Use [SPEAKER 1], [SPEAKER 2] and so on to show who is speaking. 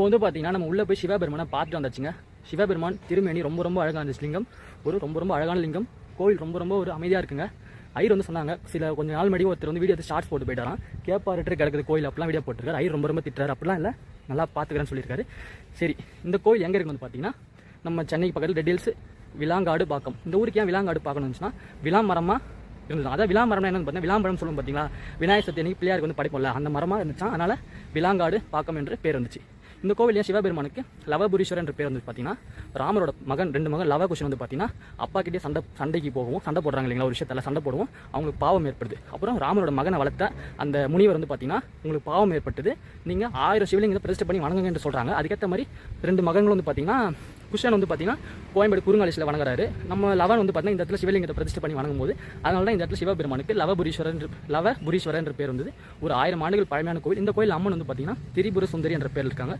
[SPEAKER 1] இப்போ வந்து பார்த்தீங்கன்னா நம்ம உள்ளே போய் சிவபெருமானை பார்த்துட்டு வந்தாச்சுங்க. சிவபெருமான் திருமேனி ரொம்ப ரொம்ப அழகாக இருந்துச்சு. லிங்கம் ரொம்ப அழகான லிங்கம். கோவில் ரொம்ப ஒரு அமைதியாக இருக்குங்க. ஐயர் வந்து சொன்னாங்க, கொஞ்சம் நாள் முன்னாடி ஒருத்தர் வந்து வீடியோ எடுத்து ஷார்ட்ஸ் போட்டு போயிட்டாராம். கேப்பாரிட்டு கிடக்குது கோயில் அப்படிலாம் வீடியோ போட்டுருக்காரு. ஐயர் ரொம்ப திட்டுறாரு. அப்படிலாம் இல்லை, நல்லா பார்த்துக்கிறேன்னு சொல்லியிருக்காரு. சரி, இந்த கோயில் எங்கே இருக்கு வந்து பார்த்தீங்கன்னா நம்ம சென்னை பக்கத்தில் ரெட் ஹில்ஸ் விலாங்காடு பாக்கம். இந்த ஊருக்கு ஏன் விலாங்காடு பார்க்கணும்னுச்சுன்னா விளாமரமாக இருந்தது. அதான் விளாமரம் என்னன்னு பார்த்தீங்கன்னா விளாம்பரம் சொல்லுவோம் பார்த்தீங்களா, விநாயகர் சதுர்த்தி அன்னைக்கு பிள்ளையாருக்கு வந்து படைப்போம்ல, அந்த மரமாக இருந்துச்சான். அதனால் விலாங்காடு பாக்கம் என்று பேர் வந்துச்சு. இந்த கோவில் ஏன் சிவபெருமானுக்கு லவபுரீஸ்வரர் என்ற பேர் வந்து பார்த்தீங்கன்னா ராமரோட மகன் 2 மகன் லவகுஷன் வந்து பார்த்தீங்கன்னா அப்பா கிட்டே சண்டைக்கு போகவும், சண்டை போடுறாங்க இல்லைங்களா, ஒரு விஷயத்தில் சண்டை போடுவோம், அவங்களுக்கு பாவம் ஏற்படுது. அப்புறம் ராமரோட மகனை வளர்த்த அந்த முனிவர் வந்து பார்த்தீங்கன்னா உங்களுக்கு பாவம் ஏற்பட்டது, நீங்கள் 1000 சிவலிங்கத்தை பிரதிஷ்டை பண்ணி வணங்குங்க என்று சொல்கிறாங்க. அதுக்கேற்ற மாதிரி 2 மகன்கள் வந்து பார்த்தீங்கன்னா குஷன் வந்து பார்த்தீங்கன்னா கோயம்பேடு குறுங்காலேஜில் வணங்குறாரு. நம்ம லவன் வந்து பார்த்தீங்கன்னா இந்த இடத்துல சிவலிங்கத்தை பிரதிஷ்டை பண்ணி வணங்கும் போது அதனால தான் இந்த இடத்துல சிவபெருமானுக்கு லவபுரீஸ்வரர் என்ற பேர் வந்தது. ஒரு 1000 ஆண்டுகள் பழமையான கோவில். இந்த கோயில் அம்மன் வந்து பார்த்தீங்கன்னா திரிபுர சுந்தரி என்ற பேர் இருக்காங்க.